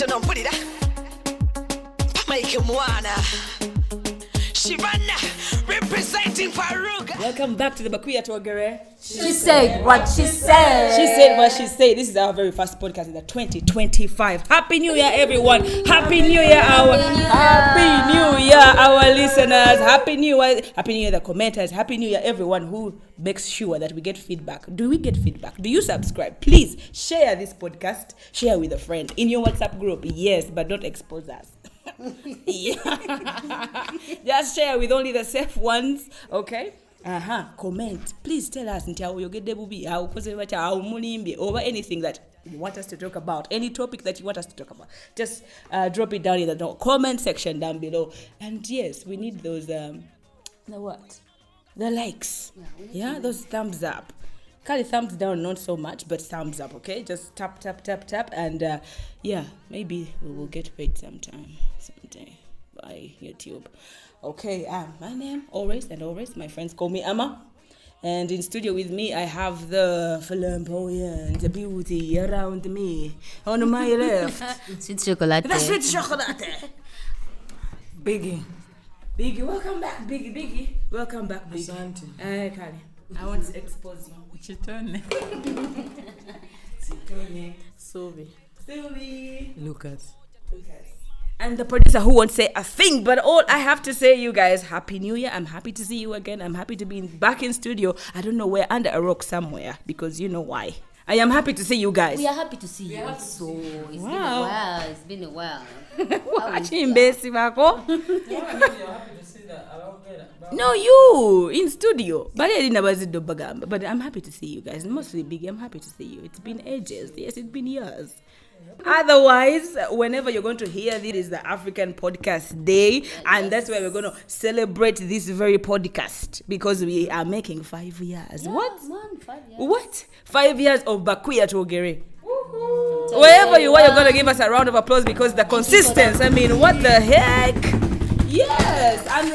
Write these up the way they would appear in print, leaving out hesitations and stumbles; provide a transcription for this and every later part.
don't put it up. Make him wanna. Shivana representing Faruga. Welcome back to the Bakuya Twogere. She said what she said. She said what she said. This is our very first podcast in the 2025. Happy New Year, everyone. Happy New Year, our listeners. Happy New Year, the commenters. Happy New Year, everyone who makes sure that we get feedback. Do we get feedback? Do you subscribe? Please share this podcast. Share with a friend in your WhatsApp group. Yes, but don't expose us. Just share with only the safe ones, okay? Comment. Please tell us over anything that you want us to talk about, any topic that you want us to talk about. Just drop it down in the comment section down below. And yes, we need those the likes. Yeah, those thumbs up. Call it thumbs down, not so much, but thumbs up, okay? Just tap, and maybe we will get paid someday by YouTube. Okay, my name, always, my friends call me Amma. And in studio with me, I have the flamboyant, the beauty around me. On my left. Sweet chocolate. The sweet chocolate. Biggie, welcome back, Biggie. Welcome back, Biggie. Asante. Kali, I want to expose you. Chitone. Sylvie. Lucas. And the producer who won't say a thing, but all I have to say, you guys, Happy New Year. I'm happy to see you again. I'm happy to be back in studio. I don't know where, under a rock somewhere, because you know why. I am happy to see you guys. We are happy to see you. So it's been a while. Watching Bessie Bako. No, you in studio. But I'm happy to see you guys. Mostly Biggie, I'm happy to see you. It's been ages. Yes, it's been years. Otherwise, whenever you're going to hear this is the African Podcast Day, and that's where we're going to celebrate this very podcast because we are making 5 years. Yeah, what? Man, 5 years. What? 5 years of Bakuya Twogere. Wherever you are, you're going to give us a round of applause because the consistency. I mean, what the heck? Yes, and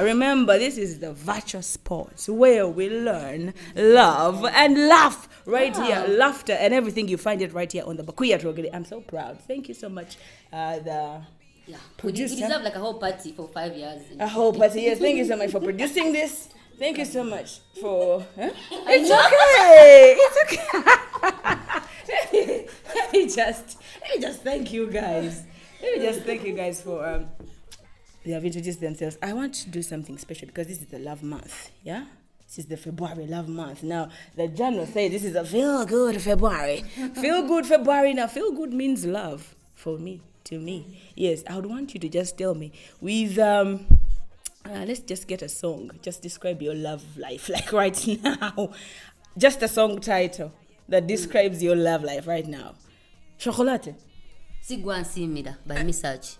remember, this is the virtual sports where we learn, love, and laugh here. Laughter and everything, you find it right here on the Bakuya Twogere. I'm so proud. Thank you so much, producer. We deserve like a whole party for 5 years. A whole party, yes. Thank you so much for producing this. Thank you so much for... It's okay. Let me just thank you guys. For... They have introduced themselves. I want to do something special because this is the love month, yeah? This is the February love month. Now, the journal says this is a feel-good February. Feel-good February. Now, feel-good means love for me, to me. Yes, I would want you to just tell me with, let's just get a song. Just describe your love life, like right now. Just a song title that describes your love life right now. Chocolate. Sigwan Simida by Misach.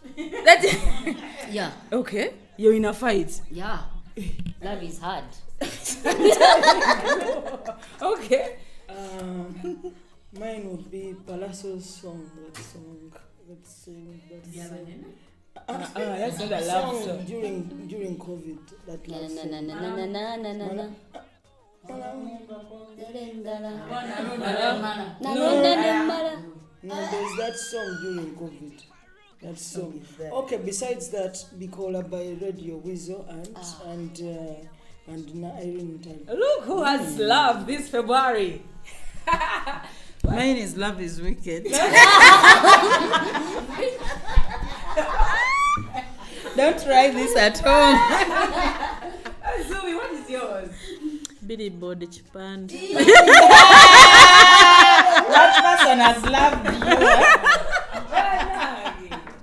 Yeah. Okay. You're in a fight. Yeah. Love is hard. Okay. Mine would be Palazzo's song. That's not a love song. During COVID. That love song. No, there's that song during COVID. That song. Okay, besides that, Bicola by Radio Weasel and Irene Tyler. Look who has love this February. Mine is Love is Wicked. Don't try this at home. Zoe, what is yours? Billy Body Chipand. That person has loved you.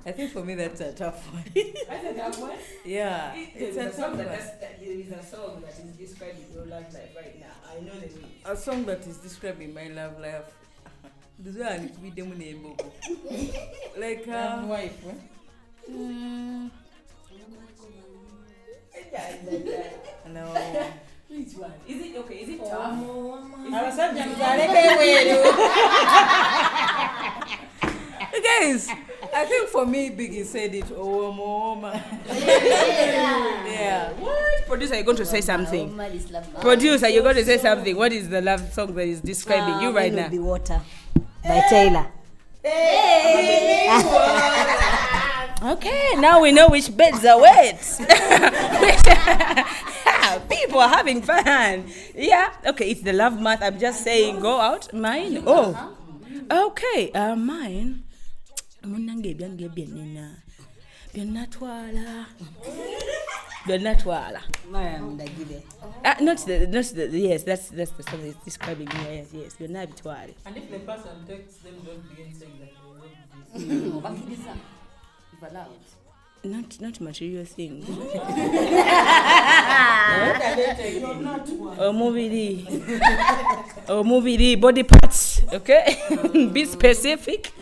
I think for me that's a tough one. That's a tough one? Yeah. It's a song that is a song that is describing your love life right now. I know the name. A song that is describing my love life. This one is with them like wife. No. Which one? Is it okay? Is it tough? Guys, I think for me, Biggie said it. Yeah. What? Producer, you're going to say something. Producer, you're going to say something. What is the love song that is describing you right now? Be Water by Taylor. Hey! Okay, now we know which beds are wet. People are having fun. Yeah, okay, it's the love month. I'm just saying, go out. Mine? Oh, okay, mine. Munange byange byenina. Byanatwala. Byanatwala. Not the, yes, that's the song that's describing me. Yes, Byanabitwale. And if the person texts them, don't begin saying that they want this. Not material things. Mubiri, body parts, okay? Be specific.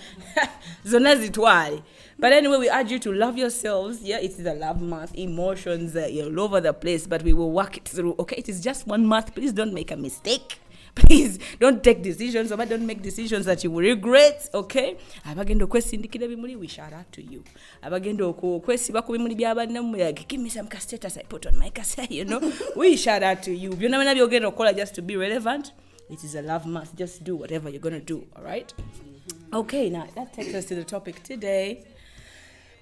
Zona zitwali. But anyway, we urge you to love yourselves. Yeah, it is a love month. Emotions all over the place, but we will work it through. Okay, it is just 1 month. Please don't make a mistake. Please don't take decisions, or don't make decisions that you will regret. Okay? Abagendo kwesindikira bimuli, we shout out to you. Abagendo kwesiba ku bimuli by'abannamu, give me some status I put on my cassette, we shout out to you. Byonna bina byogenda okola just to be relevant. It is a love month. Just do whatever you're going to do, all right? Okay, now that takes us to the topic today.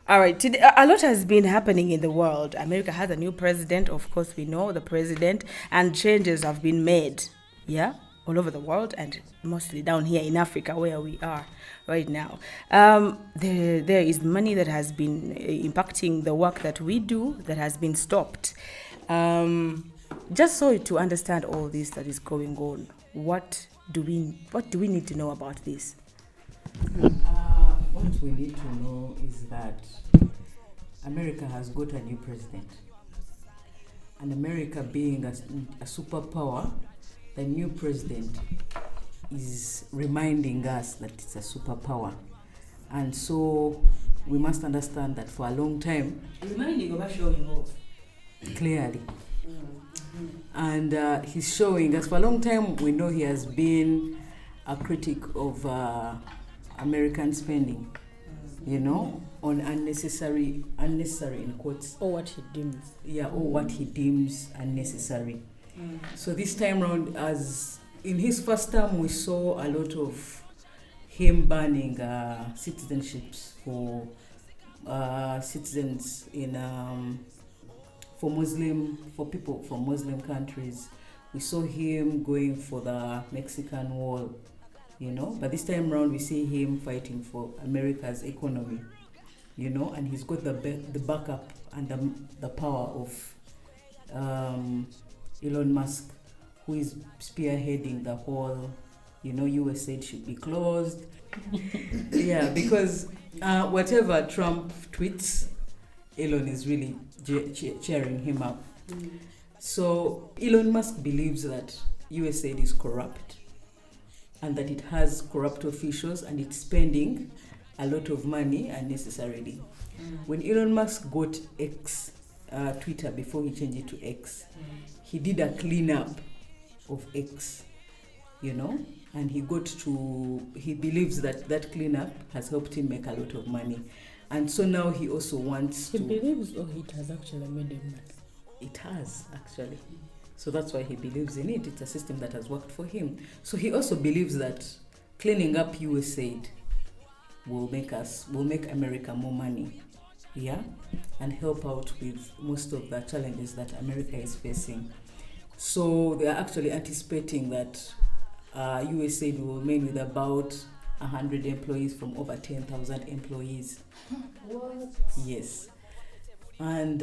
All right, today, a lot has been happening in the world. America has a new president, of course we know the president, and changes have been made. Yeah, all over the world, and mostly down here in Africa where we are right now. There is money that has been impacting the work that we do that has been stopped. Just so to understand all this that is going on, what do we need to know about this? What we need to know is that America has got a new president, and America being a superpower, the new president is reminding us that it's a superpower. And so we must understand that for a long time, Reminding of showing off. clearly. And he's showing us for a long time. We know he has been a critic of American spending, on unnecessary in quotes. Or what he deems. Yeah, or what he deems unnecessary. So this time round, as in his first term, we saw a lot of him banning citizenships for citizens for people from Muslim countries. We saw him going for the Mexican wall, But this time round, we see him fighting for America's economy, and he's got the backup and the power of Elon Musk, who is spearheading the whole, USA should be closed. Yeah, because whatever Trump tweets, Elon is really cheering him up. So Elon Musk believes that USAID is corrupt and that it has corrupt officials and it's spending a lot of money unnecessarily. When Elon Musk got Twitter before he changed it to X, he did a cleanup of X, and he believes that cleanup has helped him make a lot of money. And so now he also wants He believes, it has actually made him money. It has, actually. So that's why he believes in it. It's a system that has worked for him. So he also believes that cleaning up USAID will make America more money, and help out with most of the challenges that America is facing. So they are actually anticipating that USAID will remain with about 100 employees from over 10,000 employees. What? Yes. And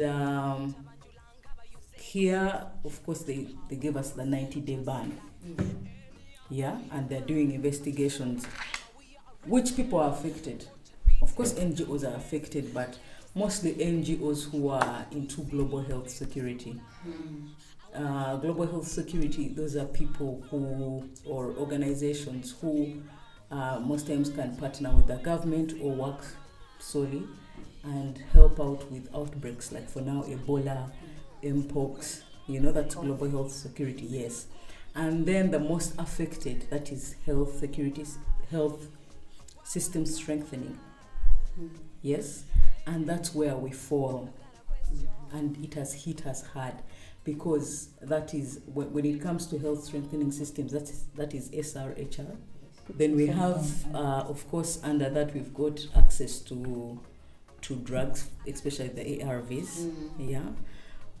here, of course, they gave us the 90-day ban. And they're doing investigations. Which people are affected? Of course, NGOs are affected, but mostly NGOs who are into global health security. Global health security, those are people or organizations who most times can partner with the government or work solely and help out with outbreaks, like for now, Ebola, Mpox, that's global health security, yes. And then the most affected, that is health security, health system strengthening. Yes, and that's where we fall. And it has hit us hard because that is, when it comes to health strengthening systems, that is SRHR, Then we have, of course, under that we've got access to drugs, especially the ARVs. Yeah,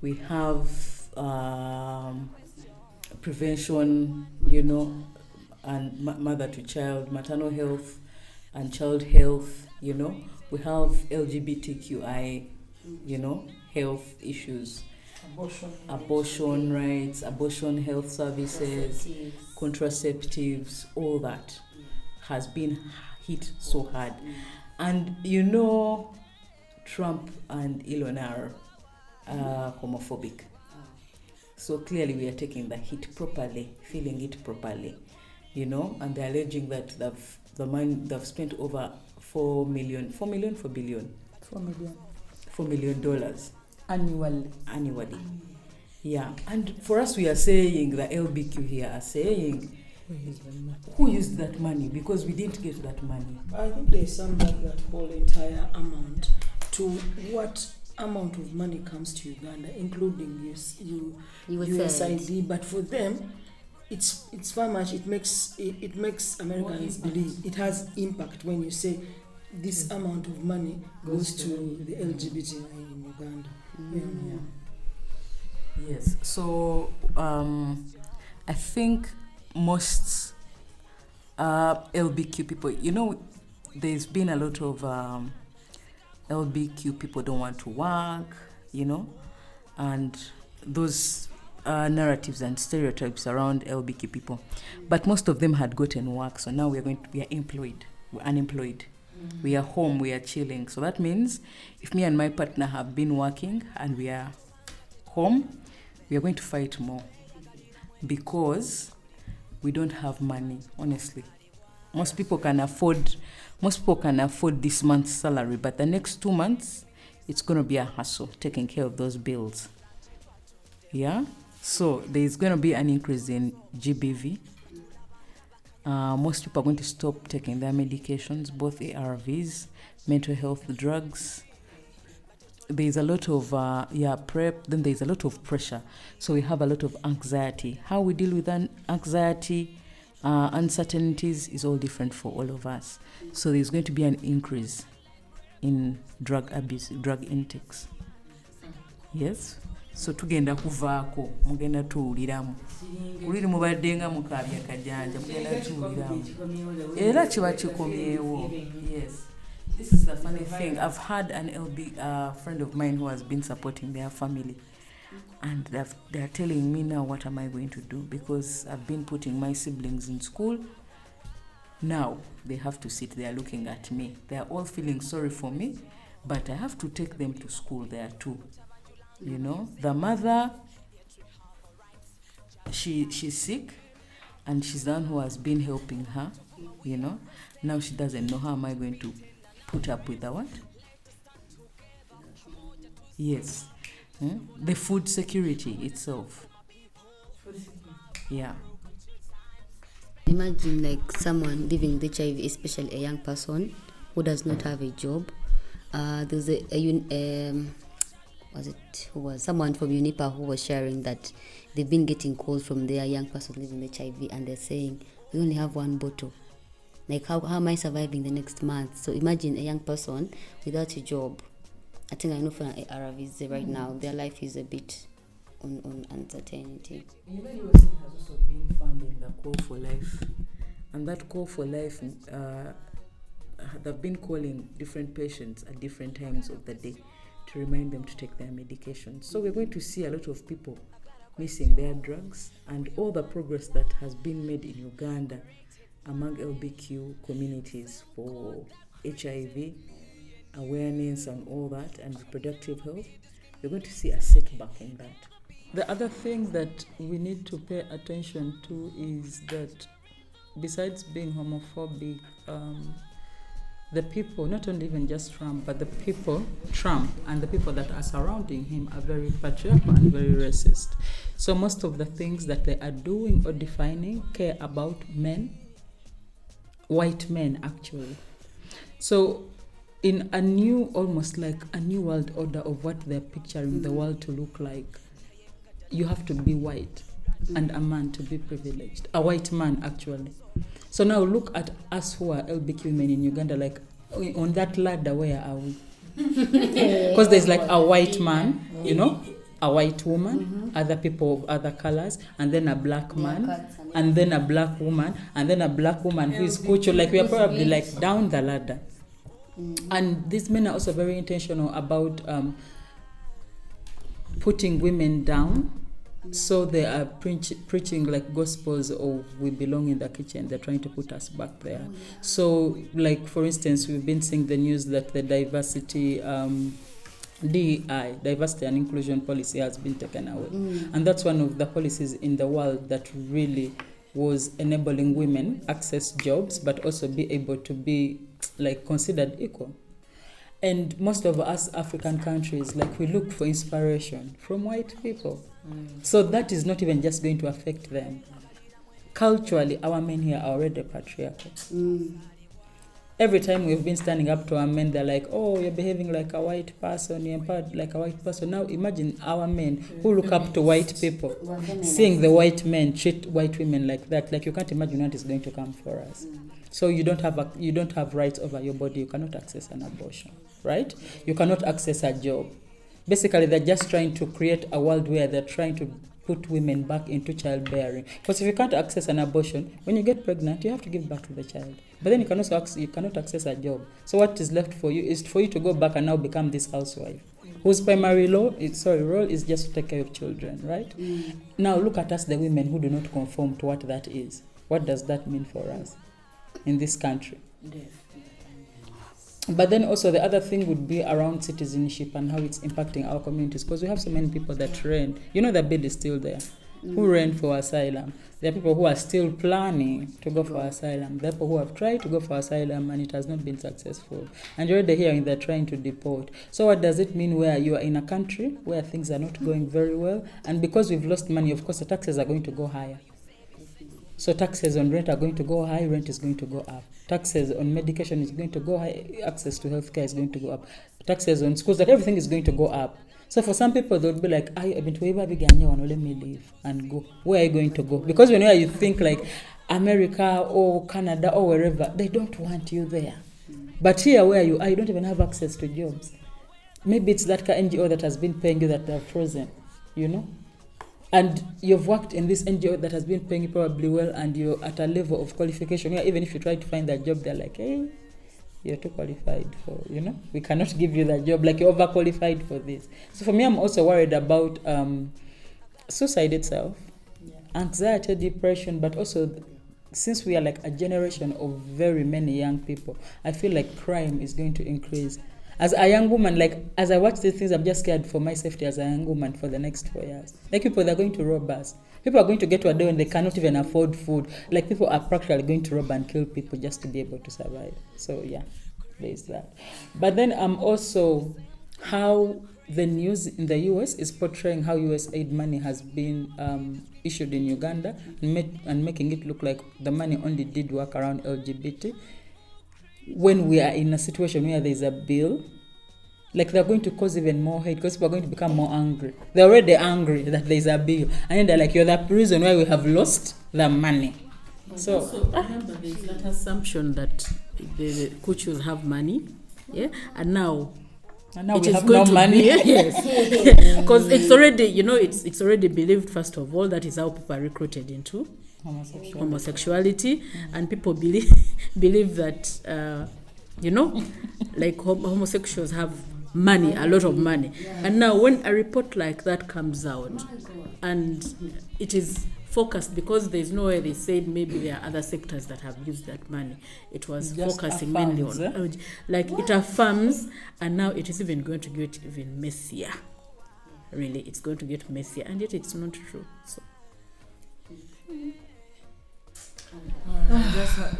we have prevention, and mother to child, maternal health, and child health. We have LGBTQI, health issues. Abortion rights, abortion health services, contraceptives, all that has been hit so hard. And Trump and Elon are homophobic. So clearly we are taking the hit properly, feeling it properly, and they're alleging that they've spent over $4 million annually. Yeah, and for us, we are saying the LBQ here are saying, who used that money? Because we didn't get that money. I think they summed up that whole entire amount to what amount of money comes to Uganda, including USAID. But for them, it's far much. It makes Americans believe it has impact when you say this amount of money goes to the LGBTI in Uganda. Yes. So I think most LBQ people, there's been a lot of LBQ people don't want to work, and those narratives and stereotypes around LBQ people. But most of them had gotten work, so now we are employed. We're unemployed. We are home, we are chilling. So that means if me and my partner have been working and we are home, we are going to fight more because we don't have money, honestly. Most people can afford this month's salary, but the next 2 months, it's going to be a hassle taking care of those bills. Yeah? So there's going to be an increase in GBV. Most people are going to stop taking their medications, both ARVs, mental health drugs. There's a lot of PrEP, then there's a lot of pressure. So we have a lot of anxiety. How we deal with anxiety, uncertainties is all different for all of us. So there's going to be an increase in drug abuse, drug intakes. Yes? So tugenda kuvaako mugenda tuwuliramu uliri mubadde nga mukaabya kajanja mugenda tuwuliramu era kiba kikomyewo. Yes, this is the funny thing. I've had an LB friend of mine who has been supporting their family, and they're telling me now, what am I going to do, because I've been putting my siblings in school. Now they have to sit there looking at me. They're all feeling sorry for me, but I have to take them to school there too. The mother, she's sick, and she's the one who has been helping her, Now she doesn't know, how am I going to put up with the what? Yes. The food security itself. Yeah. Imagine like someone living with HIV, especially a young person who does not have a job. There's someone from UNIPA who was sharing that they've been getting calls from their young person living with HIV, and they're saying, we only have one bottle. Like, how am I surviving the next month? So imagine a young person without a job. I think I know for ARVs right now, their life is a bit on uncertainty. USAID has also been funding the Call for Life. And that Call for Life, they've been calling different patients at different times of the day to remind them to take their medications. So we're going to see a lot of people missing their drugs, and all the progress that has been made in Uganda among LBQ communities for HIV awareness and all that, and reproductive health, we're going to see a setback in that. The other thing that we need to pay attention to is that besides being homophobic, the people, not only even just Trump, but the people, Trump and the people that are surrounding him are very patriarchal and very racist. So most of the things that they are doing or defining care about men, white men actually. So in a new, almost like a new world order of what they're picturing the world to look like, you have to be white. and a man to be privileged. A white man, actually. So now look at us who are LBQ men in Uganda, like on that ladder, where are we? Because there's like a white man, you know, a white woman, other people of other colors, and then a black man, and then a black woman, and then a black woman who is cultural. Like we are probably like down the ladder. And these men are also very intentional about putting women down. So they are preaching like gospels of we belong in the kitchen. They're trying to put us back there. So like, for instance, we've been seeing the news that the diversity DEI, diversity and inclusion policy, has been taken away. And that's one of the policies in the world that really was enabling women access jobs, but also be able to be like considered equal. And most of us African countries, like we look for inspiration from white people. So that is not even just going to affect them. Culturally, our men here are already patriarchal. Every time we've been standing up to our men, they're like, oh, you're behaving like a white person, you're empowered like a white person. Now imagine our men who look up to white people, seeing the white men treat white women like that. Like, you can't imagine what is going to come for us. So you don't have rights over your body. You cannot access an abortion, right? You cannot access a job. Basically, they're just trying to create a world where they're trying to put women back into childbearing. Because if you can't access an abortion, when you get pregnant, you have to give birth to the child. But then you cannot access a job. So what is left for you is for you to go back and now become this housewife, whose primary role is just to take care of children, right? Now look at us, the women who do not conform to what that is. What does that mean for us in this country? But then also the other thing would be around citizenship and how it's impacting our communities, because we have so many people that ran. You know, the bill is still there. Who ran for asylum? There are people who are still planning to go for asylum. There are people who have tried to go for asylum and it has not been successful. And you're already hearing they're trying to deport. So what does it mean where you are in a country where things are not going very well? And because we've lost money, of course, the taxes are going to go higher. So taxes on rent are going to go high, rent is going to go up. Taxes on medication is going to go high, access to healthcare is going to go up. Taxes on schools, like everything is going to go up. So for some people, they'll be like, I've been to let me leave and go. Where are you going to go? Because whenever you think like America or Canada or wherever, they don't want you there. But here where you are, you don't even have access to jobs. Maybe it's that NGO that has been paying you that they're frozen, you know? And you've worked in this NGO that has been paying you probably well, and you're at a level of qualification where even if you try to find that job, they're like, hey, you're too qualified for, you know, we cannot give you that job, like you're overqualified for this. So for me, I'm also worried about suicide itself, anxiety, depression, but also since we are like a generation of very many young people, I feel like crime is going to increase. As a young woman, like, as I watch these things, I'm just scared for my safety as a young woman for the next 4 years. Like, people, they're going to rob us. People are going to get to a day when they cannot even afford food. Like, people are practically going to rob and kill people just to be able to survive. So, yeah, there's that. But then also how the news in the U.S. is portraying how U.S. aid money has been issued in Uganda and making it look like the money only did work around LGBT. When we are in a situation where there's a bill, like they're going to cause even more hate because people are going to become more angry. They're already angry that there's a bill. And then they're like, you're the reason why we have lost the money. So remember, there's that assumption that the coaches have money, and now we have no money. Yes, because it's already, it's already believed, first of all, that is how people are recruited into homosexuality, and people believe that like homosexuals have money, a lot of money. And now when a report like that comes out, and it is focused, because there's no way they said maybe there are other sectors that have used that money. It was just focusing mainly on it affirms, and now it is even going to get even messier. Really, it's going to get messier, and yet it's not true. So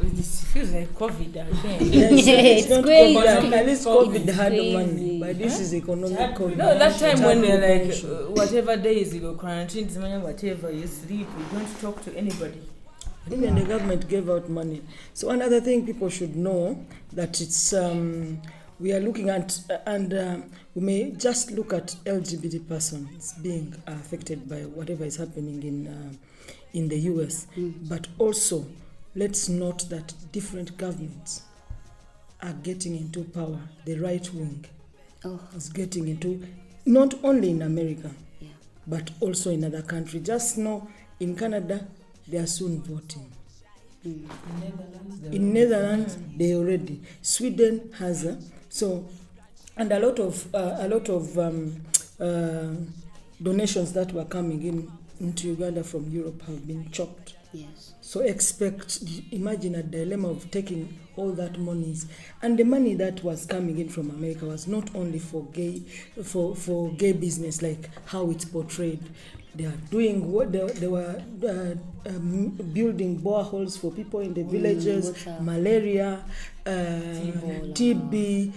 this feels like COVID again. It's not crazy. COVID. At least COVID It's had crazy. money, but this is economic COVID. No, that time when they're like, whatever days you go quarantine, whatever, you sleep, you don't talk to anybody. Even the government gave out money. So another thing people should know, that it's we are looking at, we may just look at LGBT persons being affected by whatever is happening in the US, but also let's note that different governments are getting into power. The right wing is getting into, not only in America, but also in other countries. Just know in Canada, they are soon voting. In Netherlands, they already. Sweden has and a lot of donations that were coming into Uganda from Europe have been chopped. Yes. So imagine a dilemma of taking all that monies, and the money that was coming in from America was not only for gay business, like how it's portrayed. They are doing what they were building boreholes for people in the villages, malaria, TB,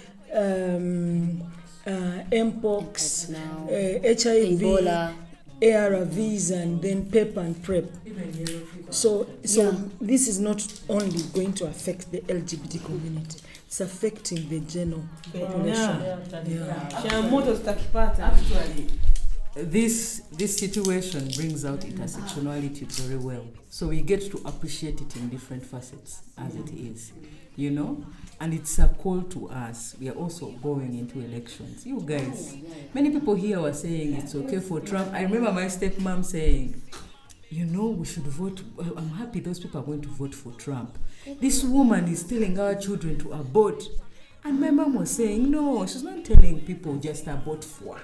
Mpox, HIV, Ebola, ARVs, and then PEP and PrEP. So this is not only going to affect the LGBT community, it's affecting the general population. Actually, this situation brings out intersectionality very well. So we get to appreciate it in different facets as it is, and it's a call to us. We are also going into elections. You guys, many people here were saying it's okay for Trump. I remember my stepmom saying, we should vote. I'm happy those people are going to vote for Trump. This woman is telling our children to abort. And my mom was saying, no, she's not telling people just abort for,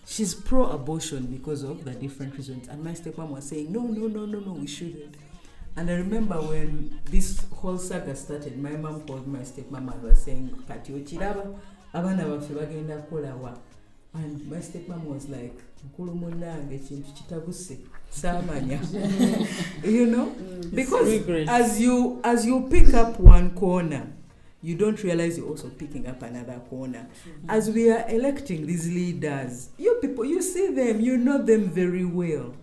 She's pro-abortion because of the different reasons. And my stepmom was saying, no, we shouldn't. And I remember when this whole saga started, my mom called my stepmom and was saying, Kati ochiraba, abana bafe bagenda kukola wa. And my stepmom was like, mukulu munange ekintu kitabuse samanya. Because as you pick up one corner, you don't realize you're also picking up another corner. As we are electing these leaders, you people, you see them, you know them very well.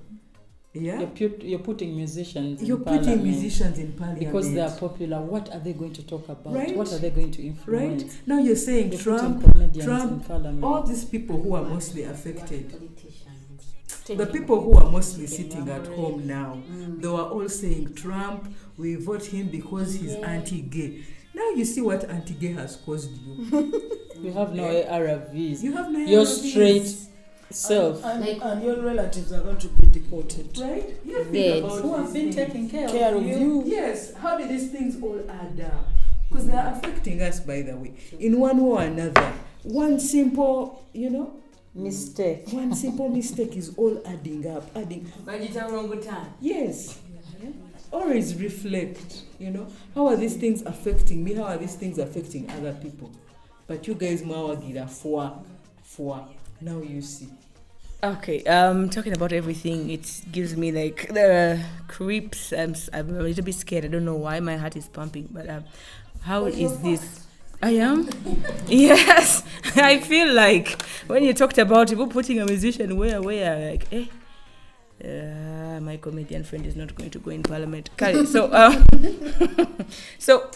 Yeah, you're putting musicians. You're putting musicians in parliament because they are popular. What are they going to talk about? Right? What are they going to influence? Right now, you're saying Trump, all these people who are mostly affected. The people who are mostly sitting at home now, they were all saying Trump. We vote him because he's anti-gay. Now you see what anti-gay has caused you. You have no ARVs. You have no Your ARVs. straight self. And your relatives are going to be deported. Right? You think Dead. about Who have been these taking things. care of you. Yes. How did these things all add up? Because they are affecting us, by the way, in one way or another. One simple, Mistake. one simple mistake is all adding up. Yes. Always reflect, how are these things affecting me? How are these things affecting other people? But you guys, mawagira for now you see. Okay, talking about everything, it gives me like the creeps. I'm a little bit scared. I don't know why my heart is pumping, but how is this? I am? Yes. I feel like when you talked about people putting a musician where, like, my comedian friend is not going to go in parliament. So, so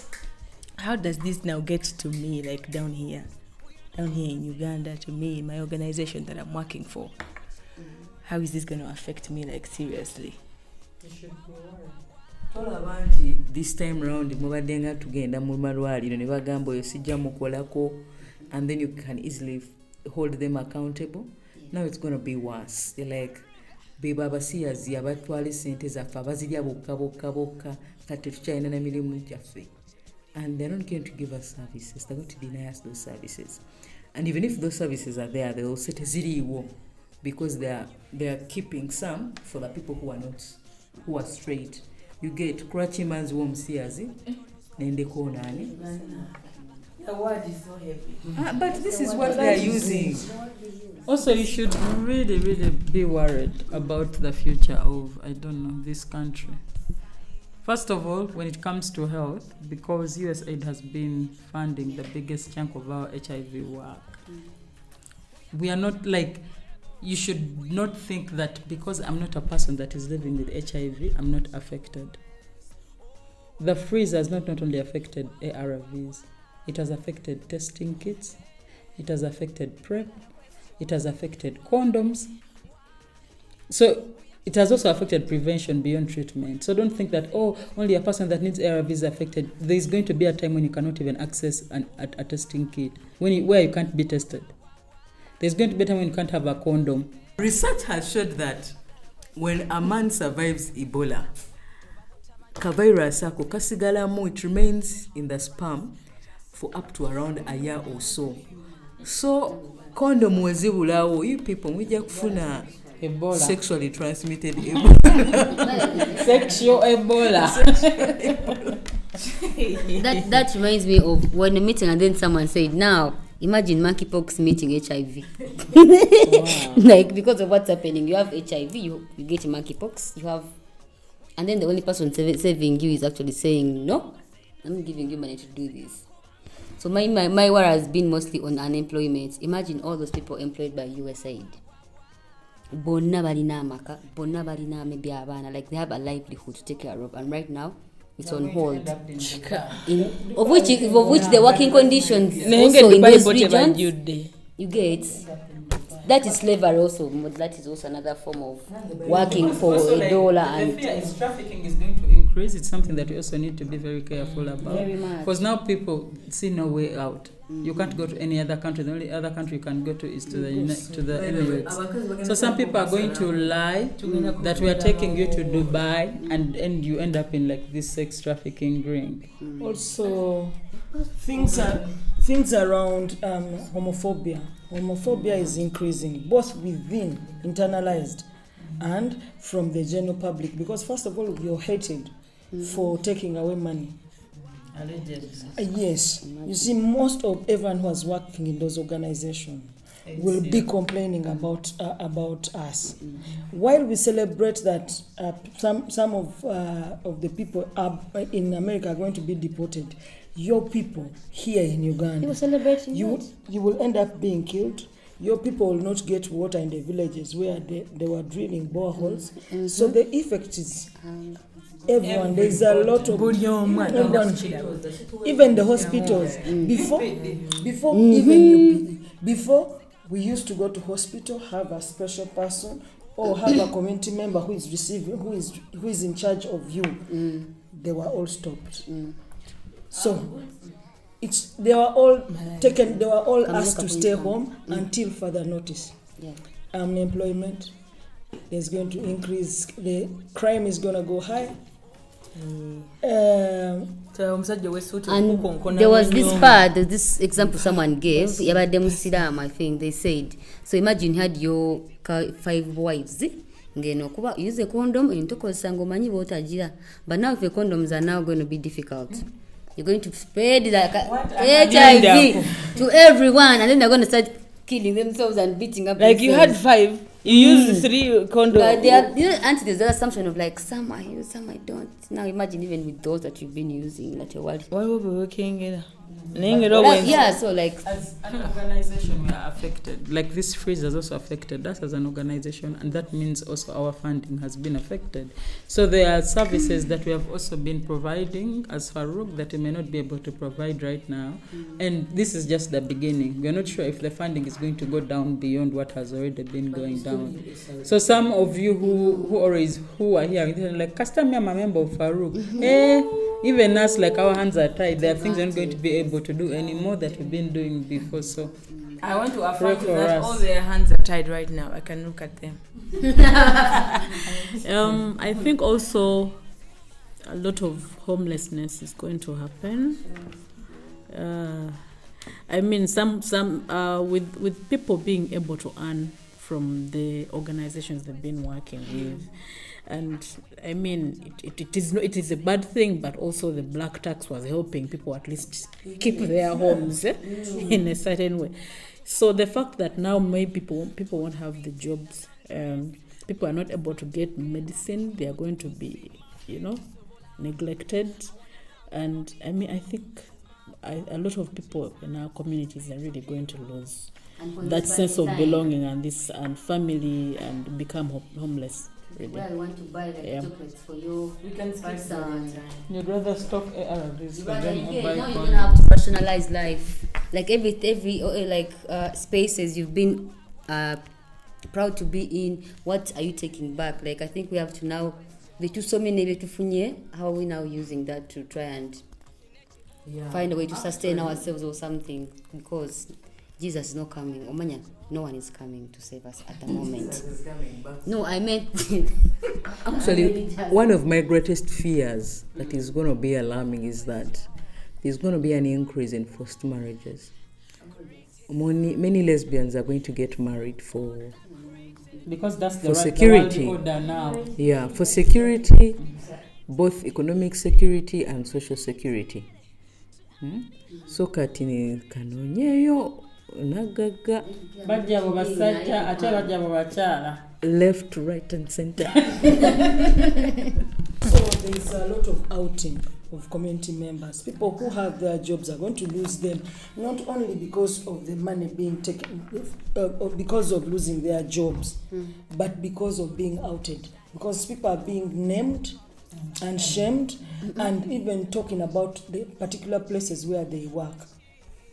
how does this now get to me, like down here in Uganda, to me, my organization that I'm working for? How is this going to affect me, like, seriously? You should be worried. This time round, mubadenga tugenda mu malwaliro ne bagamba oyo sijja mukolako, and then you can easily hold them accountable. Now it's going to be worse. They're like, beba abasiyazi abatwala sente zaffe abazirya bokka kati tukyalina na mirimu gyaffe, and they're not going to give us services. They're going to deny us those services, and even if those services are there, they will say teziriiwo because they are keeping some for the people who are straight. You get Kurachi man's warm siazi nende konani. The word is so heavy. But this is what they are using. Also, you should really, really be worried about the future of, this country. First of all, when it comes to health, because USAID has been funding the biggest chunk of our HIV work, we are not you should not think that because I'm not a person that is living with HIV, I'm not affected. The freeze has not only affected ARVs, it has affected testing kits, it has affected PrEP, it has affected condoms. So it has also affected prevention beyond treatment. So don't think that, only a person that needs ARV is affected. There's going to be a time when you cannot even access a testing kit, where you can't be tested. There's going to be a time when you can't have a condom. Research has showed that when a man survives Ebola, virus kasigalamu, it remains in the sperm for up to around a year or so. So condom wezibulawo, you people mujja kufuna Ebola. Sexually transmitted Ebola. Sexual Ebola. That reminds me of when a meeting and then someone said, now imagine monkeypox meeting HIV. Wow. Like, because of what's happening, you have HIV, you get monkeypox, you have, and then the only person saving you is actually saying, no, I'm giving you money to do this. So my work has been mostly on unemployment. Imagine all those people employed by USAID. Bonna balina amaka, bonna balina maybe abana, like they have a livelihood to take care of, and right now it's on hold. Of which the working conditions also in those regions, you get, that is slavery also. That is also another form of working for $1. And the fear is trafficking is going to increase. It's something that we also need to be very careful about. Very much. Because now people see no way out. You can't go to any other country. The only other country you can go to is to the Emirates. So some people are going to lie that we are taking you to Dubai, and you end up in like this sex trafficking ring. Also, things around homophobia. Homophobia is increasing, both within, internalized, and from the general public. Because first of all, you're hated for taking away money. Yes. You see, most of everyone who is working in those organizations will be complaining about us. While we celebrate that some of the people in America are going to be deported, your people here in Uganda, you will end up being killed. Your people will not get water in the villages where they were drilling boreholes. Mm-hmm. So the effect is everyone. There's a lot of everyone, even the hospitals. Before we used to go to hospital, have a special person or have a community member who is receiving, who is in charge of you. They were all stopped. So they were all taken. They were all asked to stay home until further notice. Yeah. Unemployment is going to increase. The crime is going to go high. And there was this example someone gave. I think they said. So imagine you had your 5 wives. Use a condom and but now if the condoms are now going to be difficult. You're going to spread like HIV to everyone, and then they're going to start killing themselves and beating up. Like themselves. You had 5, you used 3 condoms. But they are, there's the assumption of like some I use, some I don't. Now imagine even with those that you've been using that you're worried. Why will be working in? Yeah, so like as an organization we are affected. Like this freeze has also affected us as an organization, and that means also our funding has been affected. So there are services that we have also been providing as Farouk that we may not be able to provide right now. And this is just the beginning. We are not sure if the funding is going to go down beyond what has already been going down. So some of you who are here, like, custom, I'm a member of Farouk. Even us, like, our hands are tied. There are things we're not going to be able to do anymore that we've been doing before. So I want to affirm that all their hands are tied right now. I can look at them. I think also a lot of homelessness is going to happen. I mean, some with people being able to earn from the organizations they've been working with. And I mean, it is a bad thing, but also the black tax was helping people at least keep their homes in a certain way. So the fact that now maybe people won't have the jobs, people are not able to get medicine, they are going to be, neglected. And I mean, I think a lot of people in our communities are really going to lose that sense of belonging and family and become homeless. really. Where I want to buy like Yeah. chocolates for you. We can skip Person. You'd rather stock ARVs for Rather, them or buy now you're condoms. gonna have to personalize life. Like every spaces you've been proud to be in. What are you taking back? Like I think we have to now. So many how are we now using that to try and find a way to sustain ourselves or something, because Jesus is not coming. Omanya, no one is coming to save us at the moment. No, I meant Actually, one of my greatest fears that is going to be alarming is that there's going to be an increase in forced marriages. Many lesbians are going to get married Because that's the for right security. the world order now. Yeah, for security, both economic security and social security. So katini kanonyeyo nagaga Bajja bo basajja ate bajja bo bakyala. left, right and center. So there's a lot of outing of community members. People who have their jobs are going to lose them, not only because of the money being taken, or because of losing their jobs, but because of being outed. Because people are being named and shamed, and even talking about the particular places where they work.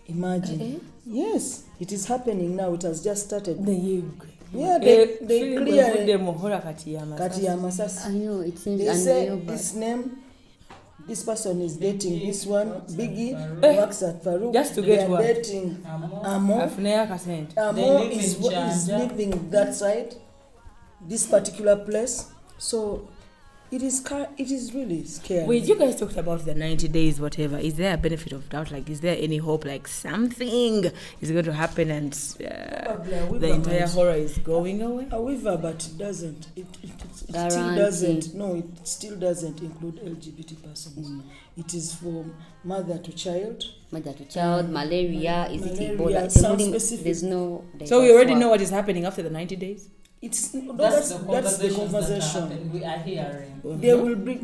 Imagine. Yes, it is happening now. It has just started. Yeah, they clear kati ya masasi. I know it seems They say unreal, but this name, this person is dating this one. Biggie works at Farouk. Just to They get are what? dating Amo. Afunea kasente. Amo live is in living that side, this particular place. So it is really scary. Wait, you guys talked about the 90 days, whatever. Is there a benefit of doubt? Like, is there any hope, like something is going to happen and the entire horror is going away? However, but it doesn't. It still Guarantee. doesn't. No, it still doesn't include LGBT persons. It is from mother to child. mother to child, malaria, is it Malaria, Ebola? some Including- specific. There's no. So we already know what is happening after the 90 days? That's the conversation. We are hearing. They will bring.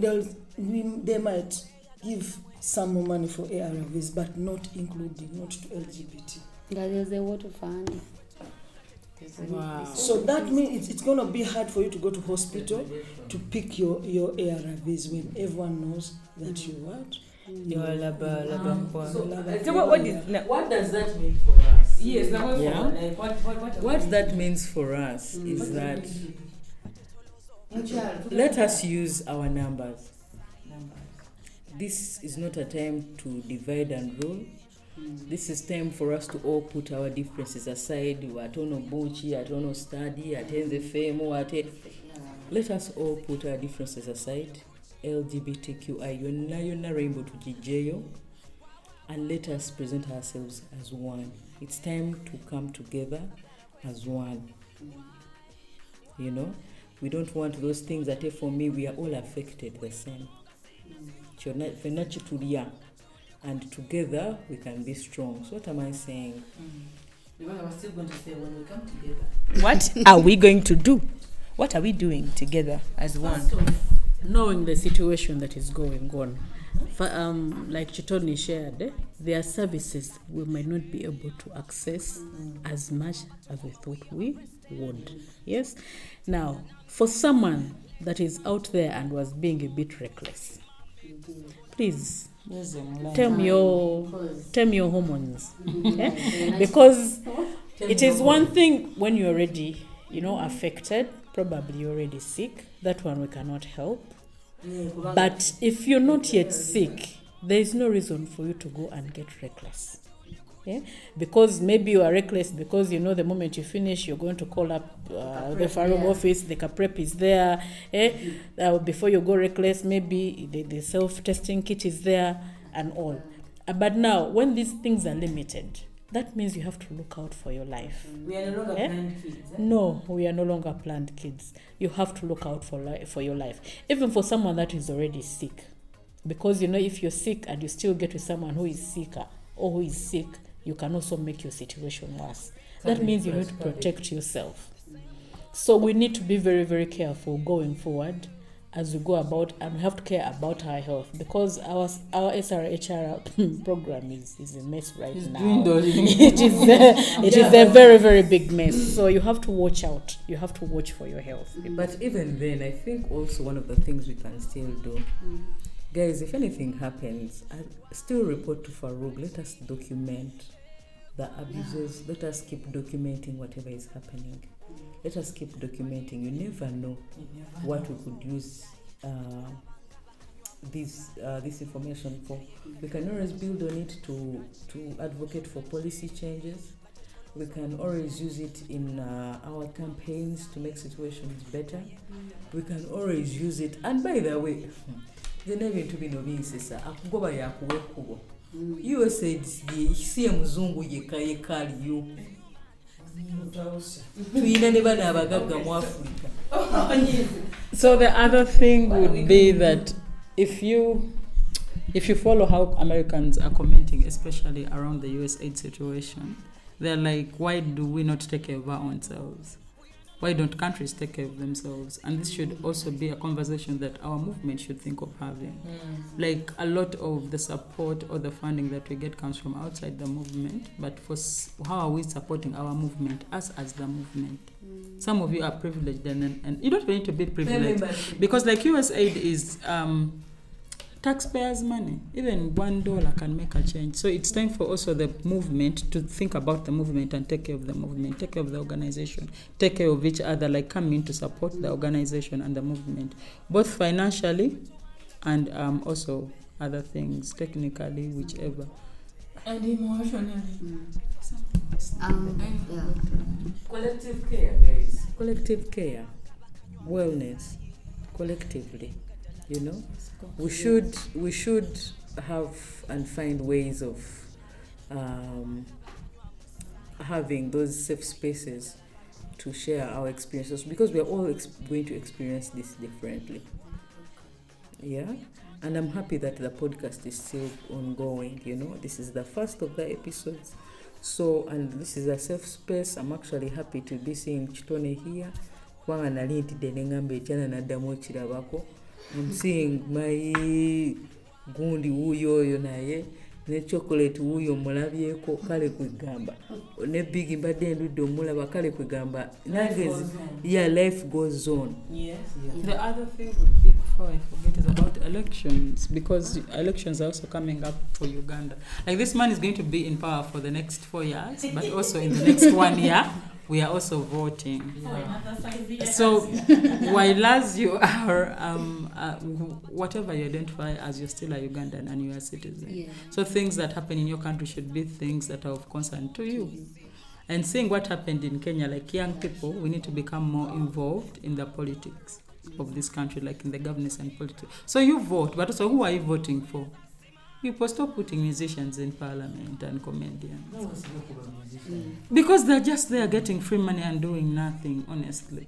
They might give some more money for ARVs, but not to LGBT. Yeah, there's a water fund. Wow. So that means it's going to be hard for you to go to hospital to pick your ARVs when everyone knows that you what. What does that mean for us? Yes, now Yeah. what that means for us is that let us use our numbers. This is not a time to divide and rule. This is time for us to all put our differences aside. Watono buchi, atono study, attend the fame, let us all put our differences aside. LGBTQI, yonna rainbow to jijeyo, and let us present ourselves as one. It's time to come together as one. You know, we don't want those things that for me we are all affected the same. And together we can be strong. So what am I saying? Because I was still going to say, when we come together, what are we going to do? What are we doing together as one? Knowing the situation that is going on, like Chitoni shared, there are services we might not be able to access as much as we thought we would. Yes. Now, for someone that is out there and was being a bit reckless, please tame your hormones. Because it is one thing when you're already, affected, probably you're already sick. That one we cannot help. But if you're not yet sick, there is no reason for you to go and get reckless. Yeah? Because maybe you are reckless because the moment you finish, you're going to call up the Farouk office, the CAPREP is there. Before you go reckless, maybe the self-testing kit is there and all. But now, when these things are limited, that means you have to look out for your life. We are no longer planned kids. No, we are no longer planned kids. You have to look out for your life. Even for someone that is already sick. Because, if you're sick and you still get with someone who is sicker or who is sick, you can also make your situation worse. That means you need to protect yourself. So we need to be very, very careful going forward as we go about, and we have to care about our health, because our SRHR program is a mess right now. It is a very, very big mess. So you have to watch out. You have to watch for your health. But even then, I think also one of the things we can still do, guys, if anything happens, still report to Farouk. Let us document the abuses. Let us keep documenting whatever is happening. Let us keep documenting. You never know what we could use this information for. We can always build on it to advocate for policy changes. We can always use it in our campaigns to make situations better. We can always use it. And by the way, the name to be no sisa akugoba yakuwe kubo. USAID siye muzungu yekali yo. So the other thing would be that if you follow how Americans are commenting, especially around the USAID situation, they're like, why do we not take care of our own selves? Why don't countries take care of themselves? And this should also be a conversation that our movement should think of having. Like, a lot of the support or the funding that we get comes from outside the movement, but how are we supporting our movement, us as the movement? Some of you are privileged, and you don't need to be privileged, because like USAID is taxpayers' money. Even $1 can make a change. So it's time for also the movement to think about the movement and take care of the movement, take care of the organization, take care of each other, like come in to support the organization and the movement, both financially and also other things, technically, whichever. And emotionally. Collective care, guys. Collective care, wellness, collectively. You know, we should have and find ways of having those safe spaces to share our experiences, because we are all going to experience this differently. Yeah, and I'm happy that the podcast is still ongoing. You know, this is the first of the episodes, so, and this is a safe space. I'm actually happy to be seeing Chitone here. I'm seeing my gundi uyo naye ne chocolate uyo mulabyeko kale kwigamba ne big mbadde ndudde omulaba kale kwigamba nagezi. Yeah, life goes on. Yes. The other thing would be, before I forget, is about elections, because elections are also coming up for Uganda. Like, this man is going to be in power for the next 4 years, but also in the next 1 year we are also voting. So while as you are whatever you identify as, you're still a Ugandan and you're a citizen. Yeah. So things that happen in your country should be things that are of concern to you. And seeing what happened in Kenya, like young people, we need to become more involved in the politics of this country, like in the governance and politics. So you vote, but also who are you voting for? People stop putting musicians in parliament and comedians. Because they're just there getting free money and doing nothing, honestly.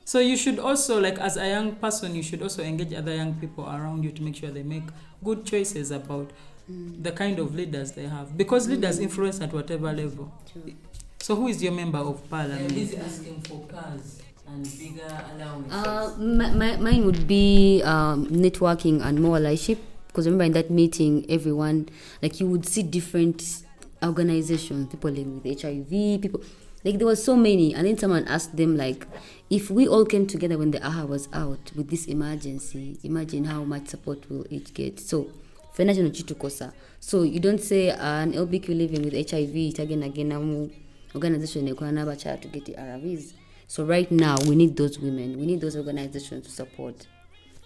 So you should also, like, as a young person, you should also engage other young people around you to make sure they make good choices about the kind of leaders they have. Because leaders influence at whatever level. True. So who is your member of parliament? He's asking for cars and bigger allowances. Mine would be networking and more allyship. Because remember, in that meeting, everyone, like, you would see different organizations, people living with HIV, people, like, there were so many. And then someone asked them, like, if we all came together when the AHA was out with this emergency, imagine how much support we'll each get. So financial chitukosa. So you don't say an LBQ living with HIV, again, organization to get the RVs. So right now, we need those women, we need those organizations to support.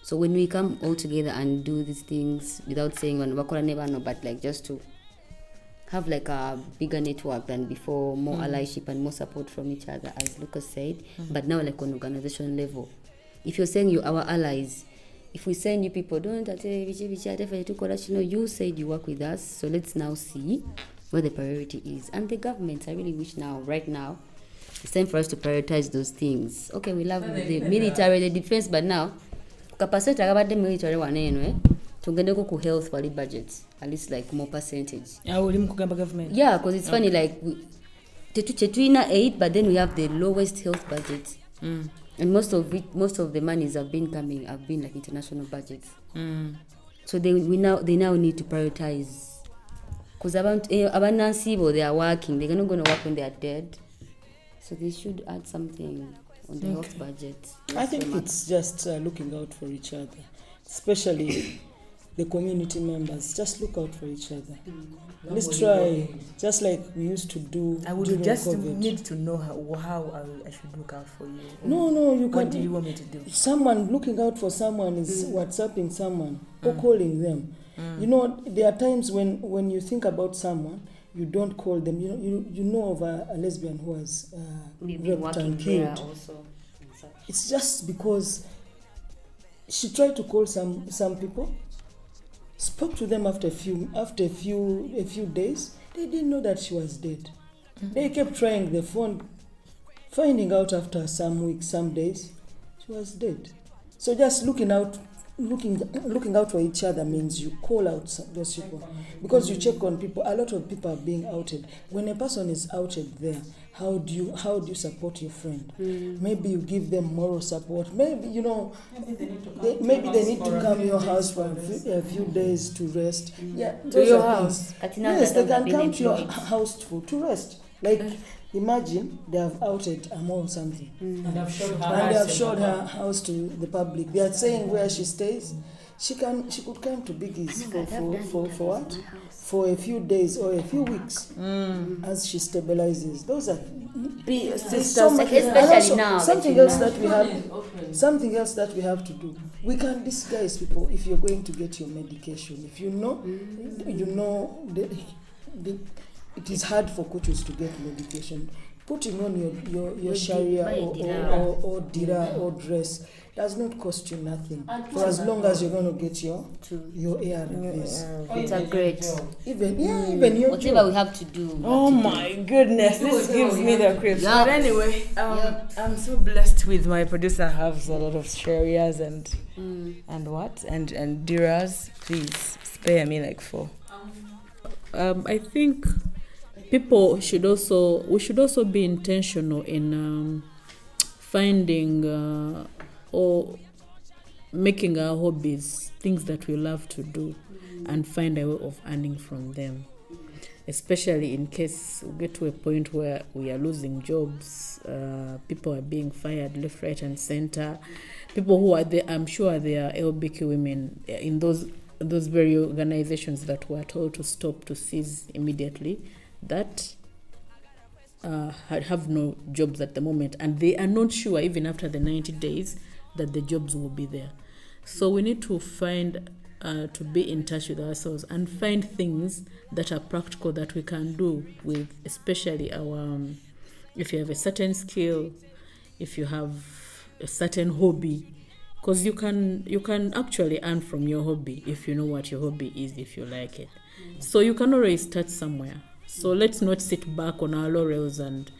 So when we come all together and do these things without saying but like just to have like a bigger network than before, more allyship and more support from each other, as Lucas said, but now like on organization level. If you're saying you're our allies, if we send you people, don't you said you work with us, so let's now see where the priority is. And the government, I really wish right now, it's time for us to prioritize those things. Okay, we love the military, the defense, but now capacity about the military one anyway to get ku health for the budget, at least like more percentage. Government. Yeah, because it's funny, like we 8, but then we have the lowest health budget. And most of the monies have been like international budgets. So they now need to prioritize, because about they are working. They're not going to work when they are dead. So they should add something on the health budget. I think it's just looking out for each other, especially the community members. Just look out for each other. Let's try, just like we used to do. I would during just COVID. need to know how I should look out for you. No, you What can't. do you want me to do? Someone looking out for someone is WhatsApping someone or calling them. You know, there are times when you think about someone, you don't call them. You know of a lesbian who was raped and killed. Also. It's just because she tried to call some people, spoke to them after a few days. They didn't know that she was dead. They kept trying the phone, finding out after some weeks, some days, she was dead. So just looking out for each other means you call out those people, because you check on people. A lot of people are being outed. When a person is outed there, how do you support your friend? Maybe you give them moral support. Maybe maybe they need to come to your house for a few days to rest. Yeah, To your house. Yes, they can come to your house to rest. Like, imagine they have outed Amo or something, And I've showed her and they have house showed her house to the public. They are saying where she stays. She could come to Biggie's for what? For a few days or a few weeks as she stabilizes. Those are so much, especially also, now. Something else that we have to do. We can disguise people. If you're going to get your medication, if you know it is hard for coaches to get medication. Putting on your sharia or dira or dress does not cost you nothing, for as long as you're going to get your ARVs. It's a great. Even your Whatever job. we have to do. Oh my goodness, this gives me the creeps. Yeah. But anyway, I'm so blessed with my producer. Has a lot of sharias and diras. Please spare me like 4. I think we should also be intentional in finding or making our hobbies things that we love to do and find a way of earning from them, especially in case we get to a point where we are losing jobs. People are being fired left, right and center. People who are there, I'm sure there are LBQ women in those very organizations that were told to stop, to cease immediately, that have no jobs at the moment, and they are not sure even after the 90 days that the jobs will be there. So we need to find to be in touch with ourselves and find things that are practical that we can do with, especially our if you have a certain skill, if you have a certain hobby, because you can actually earn from your hobby if you know what your hobby is, if you like it. So you can always start somewhere. So let's not sit back on our laurels and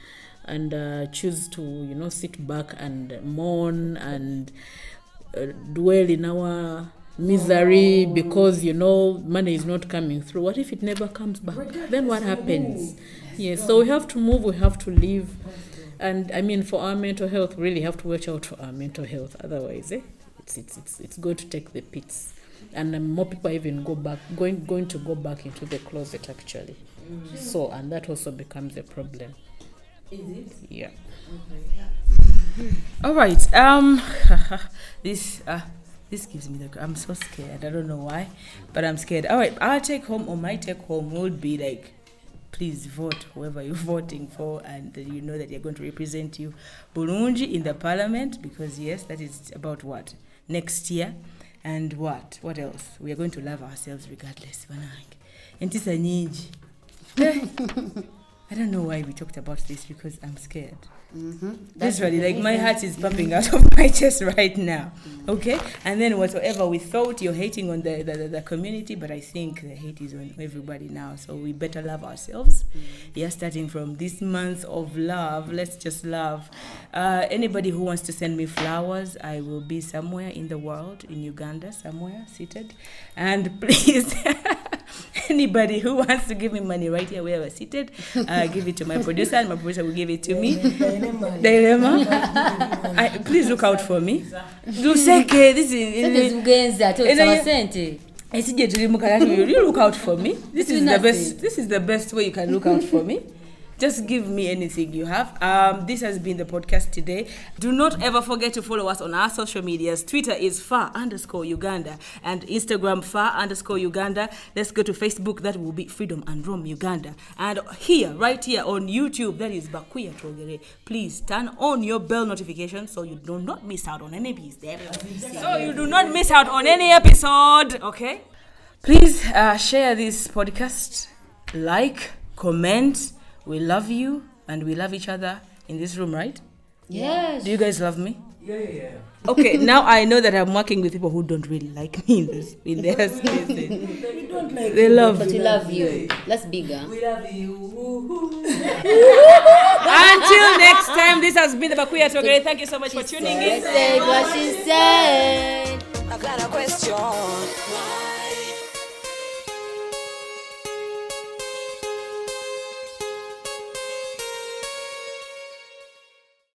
choose to sit back and mourn and dwell in our misery because money is not coming through. What if it never comes back? Then what happens? Yes, so we have to move, we have to live. And I mean, for our mental health, we really have to watch out for our mental health. Otherwise, it's going to take the pits. And more people even going to go back into the closet actually. So, and that also becomes a problem. Is it? Yeah. Okay. All right. This gives me I'm so scared. I don't know why, but I'm scared. All right. Our take home or my take home would be like, please vote whoever you're voting for, and you know that you're going to represent you Burundi in the parliament, because yes, that is about what next year, and what else? We are going to love ourselves regardless. I don't know why we talked about this, because I'm scared. Literally, like my heart is pumping out of my chest right now. Okay, and then whatever we thought, you're hating on the community, but I think the hate is on everybody now. So we better love ourselves. Yeah, starting from this month of love, let's just love. Anybody who wants to send me flowers, I will be somewhere in the world, in Uganda, somewhere seated, and please. Anybody who wants to give me money right here where we're seated, give it to my producer, and my producer will give it to me. Dilemma. Please look out for me. Duseke, this is. You look out for me. This is the best. This is the best way you can look out for me. Just give me anything you have. This has been the podcast today. Do not ever forget to follow us on our social medias. Twitter is _Uganda and Instagram _Uganda. Let's go to Facebook. That will be Freedom and Rome Uganda. And here, right here on YouTube, that is Bakuya Twogere. Please turn on your bell notification so you do not miss out on any episode. Okay? Please share this podcast. Like, comment. We love you and we love each other in this room, right? Yes. Do you guys love me? Yeah. Okay, now I know that I'm working with people who don't really like me in their spaces. We don't like They love But you. we love you. That's bigger. We love you. Until next time, this has been the Bakuya Twogere. Thank you so much for tuning in. Said what she said. I got a question.